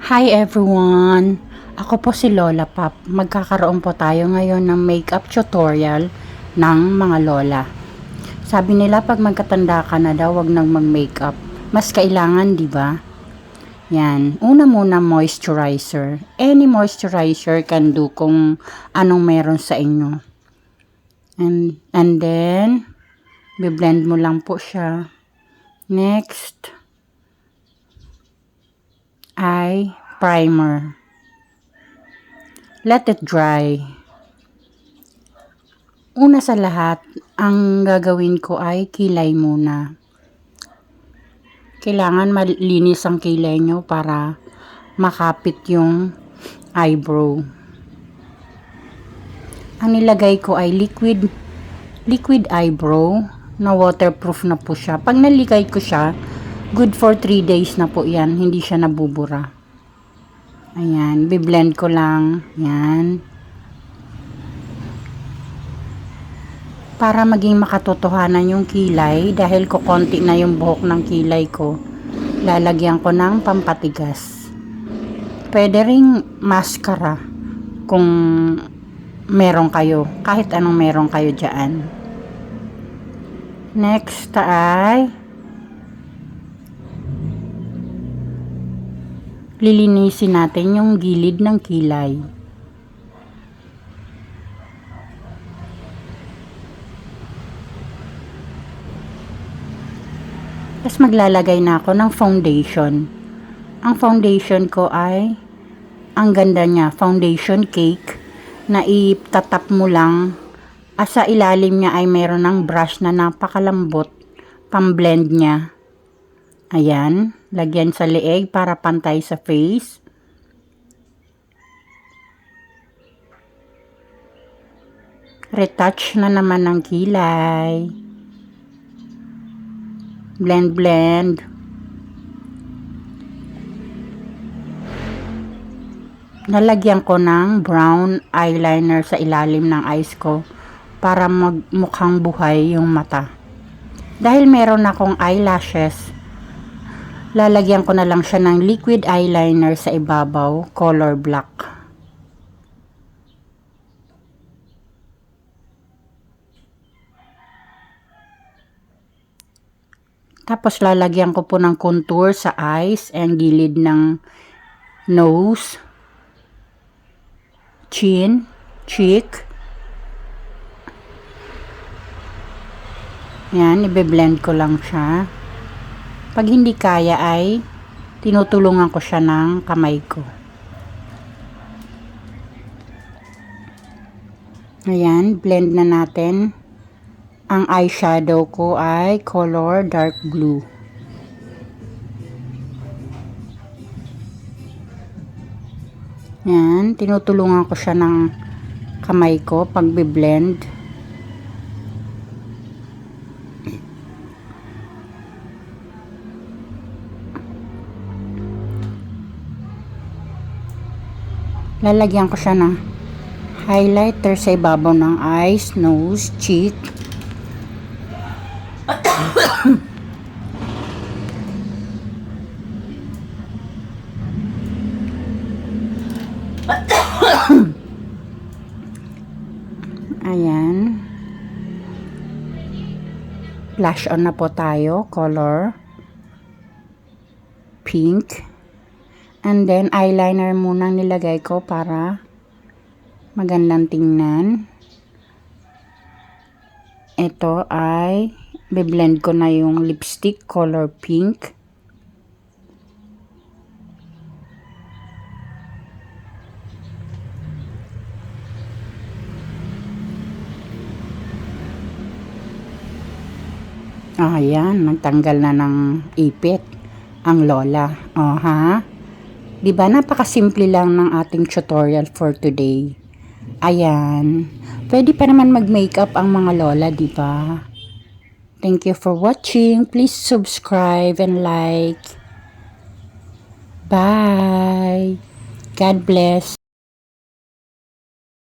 Hi everyone! Ako po si Lola Pop. Magkakaroon po tayo ngayon ng makeup tutorial ng mga lola. Sabi nila pag magkatanda ka na daw, wag nang mag-makeup. Mas kailangan, di ba? Yan. Una muna moisturizer. Any moisturizer can do kung anong meron sa inyo. And then, biblend mo lang po siya. Next, eye primer. Let it dry. Una sa lahat, ang gagawin ko ay kilay muna. Kailangan malinis ang kilay nyo para makapit yung eyebrow. Ang nilagay ko ay liquid eyebrow na waterproof na po siya. Pag naligay ko siya, good for 3 days na po yan. Hindi siya nabubura. Ayan, biblend ko lang. Yan. Para maging makatotohanan yung kilay, dahil ko konti na yung buhok ng kilay ko, lalagyan ko ng pampatigas. Pwede ring mascara kung meron kayo, kahit anong meron kayo dyan. Next ay lilinisin natin yung gilid ng kilay. Tapos maglalagay na ako ng foundation. Ang foundation ko ay, ang ganda niya, foundation cake, na itatap mo lang. Sa ilalim niya ay meron ng brush na napakalambot, pang-blend niya. Ayan, lagyan sa leeg para pantay sa face. Retouch na naman ng kilay. Blend. Nalagyan ko ng brown eyeliner sa ilalim ng eyes ko para magmukhang buhay yung mata. Dahil meron akong eyelashes, lalagyan ko na lang siya ng liquid eyeliner sa ibabaw, color black. Tapos lalagyan ko po ng contour sa eyes and gilid ng nose, chin, cheek. Yan, ibe-blend ko lang siya. Pag hindi kaya ay tinutulungan ko siya ng kamay ko. Ayan, blend na natin. Ang eyeshadow ko ay color dark blue. Yan, tinutulungan ko siya ng kamay ko pag biblend. Lalagyan ko siya ng highlighter sa ibabaw ng eyes, nose, cheek. Ayan. Blush on na po tayo. Color pink. And then, eyeliner muna nilagay ko para magandang tingnan. Ito ay biblend ko na yung lipstick color pink. Ayan, nagtanggal na ng ipit ang lola. Ha? Diba, napakasimple lang ng ating tutorial for today. Ayan. Pwede pa naman mag-makeup ang mga lola, diba? Thank you for watching. Please subscribe and like. Bye. God bless.